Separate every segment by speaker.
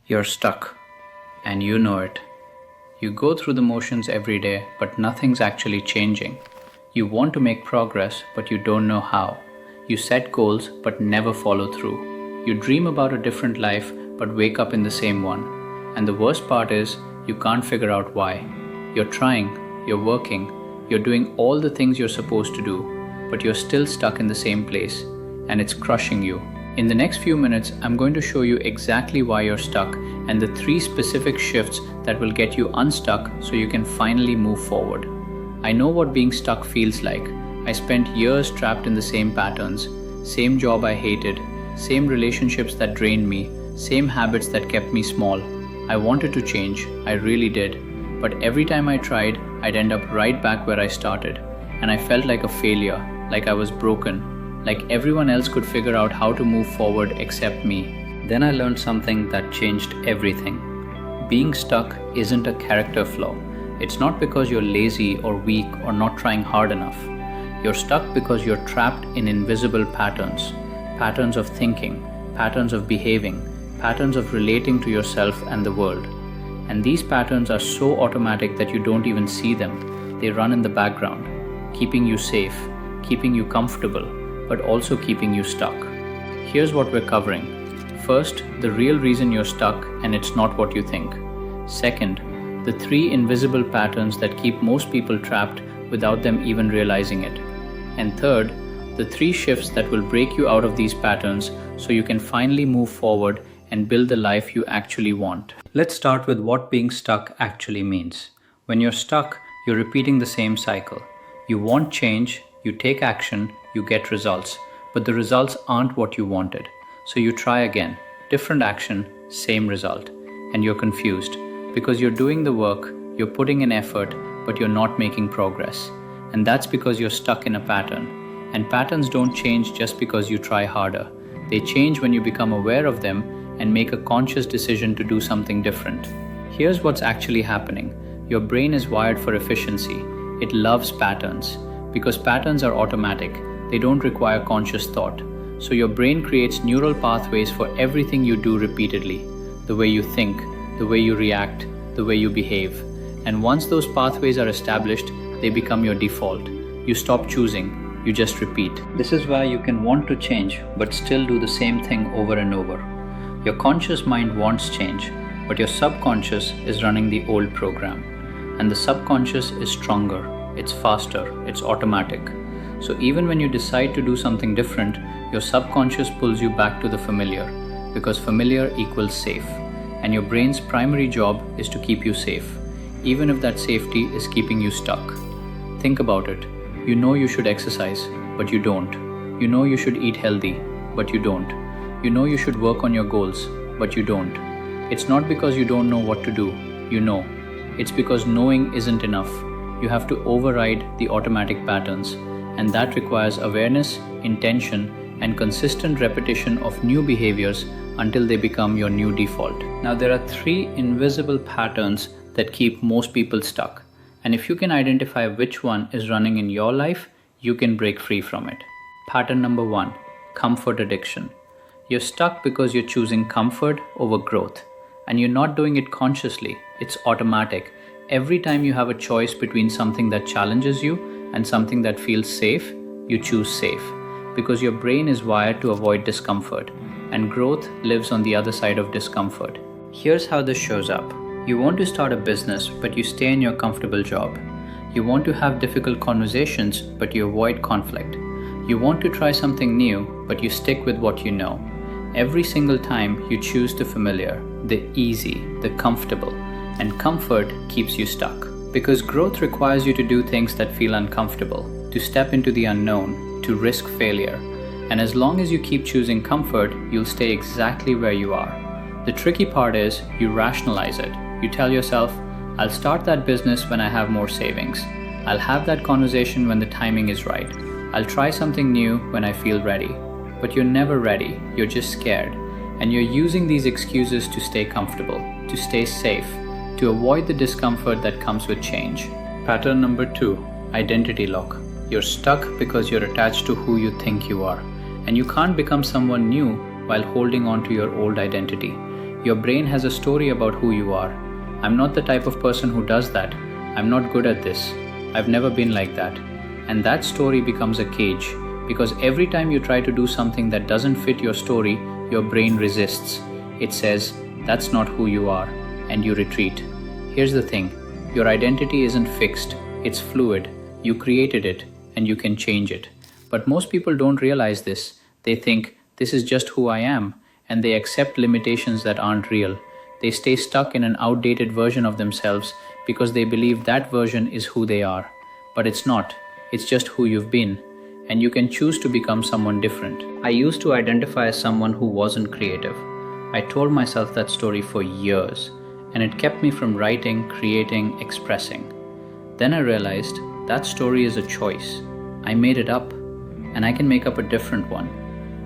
Speaker 1: You're stuck, and you know it. You go through the motions every day, but nothing's actually changing. You want to make progress, but you don't know how. You set goals, but never follow through. You dream about a different life, but wake up in the same one. And the worst part is, you can't figure out why. You're trying, you're working, you're doing all the things you're supposed to do, but you're still stuck in the same place, and it's crushing you. In the next few minutes, I'm going to show you exactly why you're stuck and the 3 specific shifts that will get you unstuck so you can finally move forward. I know what being stuck feels like. I spent years trapped in the same patterns, same job I hated, same relationships that drained me, same habits that kept me small. I wanted to change, I really did. But every time I tried, I'd end up right back where I started. And I felt like a failure, like I was broken, like everyone else could figure out how to move forward except me. Then I learned something that changed everything. Being stuck isn't a character flaw. It's not because you're lazy or weak or not trying hard enough. You're stuck because you're trapped in invisible patterns. Patterns of thinking, patterns of behaving, patterns of relating to yourself and the world. And these patterns are so automatic that you don't even see them. They run in the background, keeping you safe, keeping you comfortable, but also keeping you stuck. Here's what we're covering. First, the real reason you're stuck and it's not what you think. Second, the 3 invisible patterns that keep most people trapped without them even realizing it. And third, the 3 shifts that will break you out of these patterns so you can finally move forward and build the life you actually want. Let's start with what being stuck actually means. When you're stuck, you're repeating the same cycle. You want change, you take action, you get results, but the results aren't what you wanted. So you try again, different action, same result, and you're confused because you're doing the work, you're putting in effort, but you're not making progress. And that's because you're stuck in a pattern. And patterns don't change just because you try harder. They change when you become aware of them and make a conscious decision to do something different. Here's what's actually happening. Your brain is wired for efficiency. It loves patterns because patterns are automatic. They don't require conscious thought. So your brain creates neural pathways for everything you do repeatedly. The way you think, the way you react, the way you behave. And once those pathways are established, they become your default. You stop choosing, you just repeat. This is why you can want to change, but still do the same thing over and over. Your conscious mind wants change, but your subconscious is running the old program. And the subconscious is stronger, it's faster, it's automatic. So even when you decide to do something different, your subconscious pulls you back to the familiar, because familiar equals safe. And your brain's primary job is to keep you safe, even if that safety is keeping you stuck. Think about it. You know you should exercise, but you don't. You know you should eat healthy, but you don't. You know you should work on your goals, but you don't. It's not because you don't know what to do, you know. It's because knowing isn't enough. You have to override the automatic patterns, and that requires awareness, intention, and consistent repetition of new behaviors until they become your new default. Now there are 3 invisible patterns that keep most people stuck. And if you can identify which one is running in your life, you can break free from it. Pattern number 1, comfort addiction. You're stuck because you're choosing comfort over growth. And you're not doing it consciously, it's automatic. Every time you have a choice between something that challenges you and something that feels safe, you choose safe. Because your brain is wired to avoid discomfort, and growth lives on the other side of discomfort. Here's how this shows up. You want to start a business, but you stay in your comfortable job. You want to have difficult conversations, but you avoid conflict. You want to try something new, but you stick with what you know. Every single time you choose the familiar, the easy, the comfortable, and comfort keeps you stuck. Because growth requires you to do things that feel uncomfortable, to step into the unknown, to risk failure. And as long as you keep choosing comfort, you'll stay exactly where you are. The tricky part is you rationalize it. You tell yourself, I'll start that business when I have more savings. I'll have that conversation when the timing is right. I'll try something new when I feel ready. But you're never ready, you're just scared. And you're using these excuses to stay comfortable, to stay safe, to avoid the discomfort that comes with change. Pattern number 2, identity lock. You're stuck because you're attached to who you think you are. And you can't become someone new while holding on to your old identity. Your brain has a story about who you are. I'm not the type of person who does that. I'm not good at this. I've never been like that. And that story becomes a cage, because every time you try to do something that doesn't fit your story, your brain resists. It says, that's not who you are, and you retreat. Here's the thing, your identity isn't fixed, it's fluid. You created it, and you can change it. But most people don't realize this. They think, this is just who I am, and they accept limitations that aren't real. They stay stuck in an outdated version of themselves because they believe that version is who they are. But it's not, it's just who you've been. And you can choose to become someone different. I used to identify as someone who wasn't creative. I told myself that story for years, and it kept me from writing, creating, expressing. Then I realized that story is a choice. I made it up, and I can make up a different one.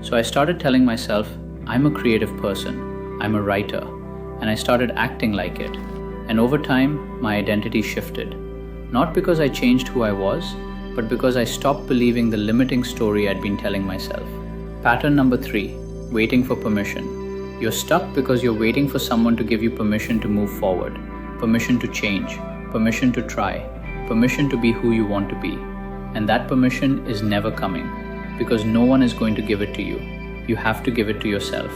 Speaker 1: So I started telling myself, I'm a creative person, I'm a writer, and I started acting like it. And over time, my identity shifted. Not because I changed who I was, but because I stopped believing the limiting story I'd been telling myself. Pattern number 3, waiting for permission. You're stuck because you're waiting for someone to give you permission to move forward, permission to change, permission to try, permission to be who you want to be. And that permission is never coming, because no one is going to give it to you. You have to give it to yourself.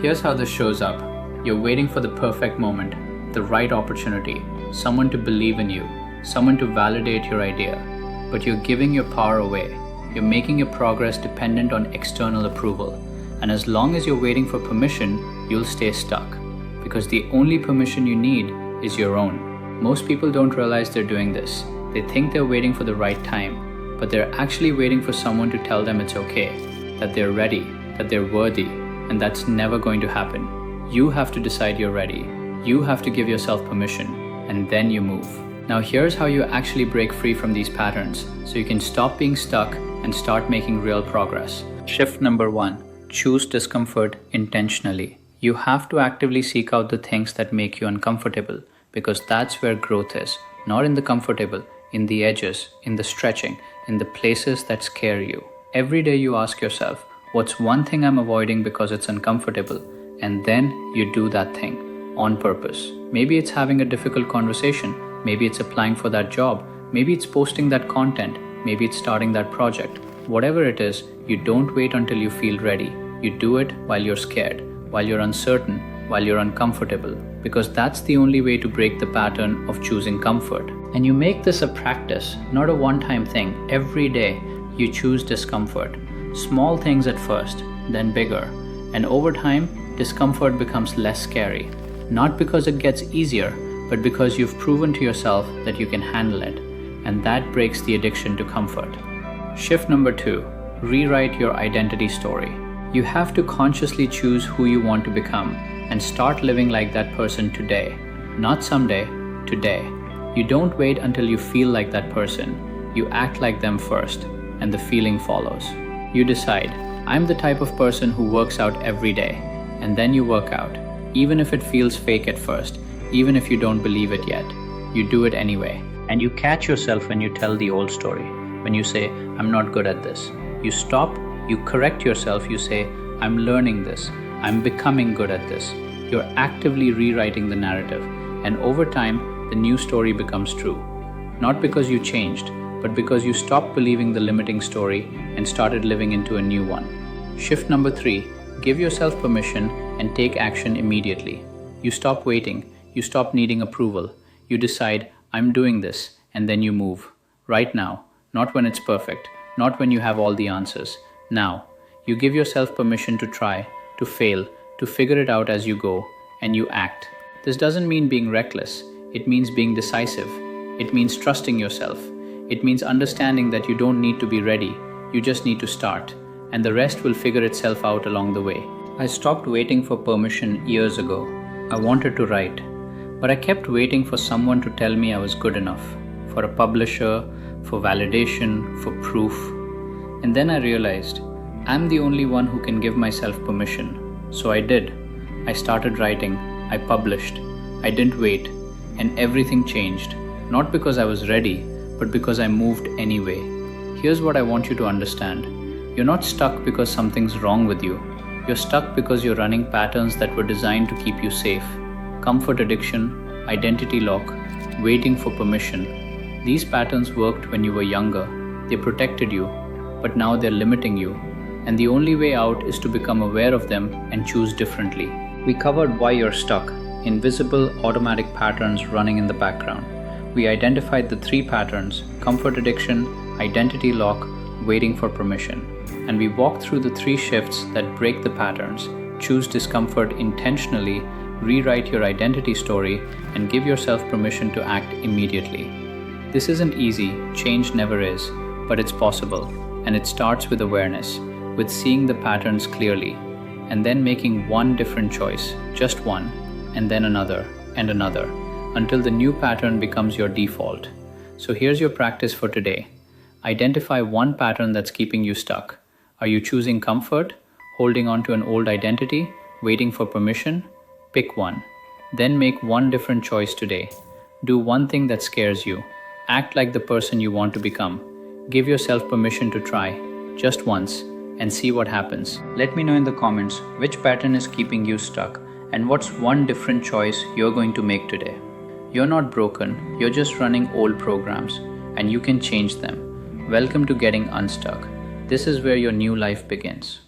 Speaker 1: Here's how this shows up. You're waiting for the perfect moment, the right opportunity, someone to believe in you, someone to validate your idea. But you're giving your power away. You're making your progress dependent on external approval. And as long as you're waiting for permission, you'll stay stuck. Because the only permission you need is your own. Most people don't realize they're doing this. They think they're waiting for the right time, but they're actually waiting for someone to tell them it's okay, that they're ready, that they're worthy, and that's never going to happen. You have to decide you're ready. You have to give yourself permission, and then you move. Now here's how you actually break free from these patterns, so you can stop being stuck and start making real progress. Shift number 1. Choose discomfort intentionally. You have to actively seek out the things that make you uncomfortable, because that's where growth is. Not in the comfortable, in the edges, in the stretching, in the places that scare you. Every day you ask yourself, what's one thing I'm avoiding because it's uncomfortable? And then you do that thing on purpose. Maybe it's having a difficult conversation. Maybe it's applying for that job. Maybe it's posting that content. Maybe it's starting that project. Whatever it is, you don't wait until you feel ready. You do it while you're scared, while you're uncertain, while you're uncomfortable, because that's the only way to break the pattern of choosing comfort. And you make this a practice, not a one-time thing. Every day, you choose discomfort. Small things at first, then bigger. And over time, discomfort becomes less scary. Not because it gets easier, but because you've proven to yourself that you can handle it. And that breaks the addiction to comfort. Shift number 2, rewrite your identity story. You have to consciously choose who you want to become and start living like that person today. Not someday, today. You don't wait until you feel like that person. You act like them first, and the feeling follows. You decide, I'm the type of person who works out every day, and then you work out. Even if it feels fake at first, even if you don't believe it yet, you do it anyway. And you catch yourself when you tell the old story. When you say, I'm not good at this. You stop, you correct yourself, you say, I'm learning this, I'm becoming good at this. You're actively rewriting the narrative, and over time, the new story becomes true. Not because you changed, but because you stopped believing the limiting story and started living into a new one. Shift number 3, give yourself permission and take action immediately. You stop waiting, you stop needing approval. You decide, I'm doing this, and then you move. Right now, not when it's perfect, not when you have all the answers. Now, you give yourself permission to try, to fail, to figure it out as you go, and you act. This doesn't mean being reckless. It means being decisive. It means trusting yourself. It means understanding that you don't need to be ready. You just need to start, and the rest will figure itself out along the way. I stopped waiting for permission years ago. I wanted to write, but I kept waiting for someone to tell me I was good enough, for a publisher, for validation, for proof. And then I realized, I'm the only one who can give myself permission. So I did. I started writing. I published. I didn't wait. And everything changed. Not because I was ready, but because I moved anyway. Here's what I want you to understand. You're not stuck because something's wrong with you. You're stuck because you're running patterns that were designed to keep you safe. Comfort addiction, identity lock, waiting for permission. These patterns worked when you were younger. They protected you, but now they're limiting you. And the only way out is to become aware of them and choose differently. We covered why you're stuck, invisible automatic patterns running in the background. We identified the 3 patterns: comfort addiction, identity lock, waiting for permission. And we walked through the 3 shifts that break the patterns: choose discomfort intentionally, rewrite your identity story, and give yourself permission to act immediately. This isn't easy, change never is, but it's possible. And it starts with awareness, with seeing the patterns clearly, and then making one different choice, just one, and then another, and another, until the new pattern becomes your default. So here's your practice for today. Identify one pattern that's keeping you stuck. Are you choosing comfort, holding on to an old identity, waiting for permission? Pick one. Then make one different choice today. Do one thing that scares you. Act like the person you want to become. Give yourself permission to try, just once, and see what happens. Let me know in the comments which pattern is keeping you stuck and what's one different choice you're going to make today. You're not broken, you're just running old programs, and you can change them. Welcome to Getting Unstuck. This is where your new life begins.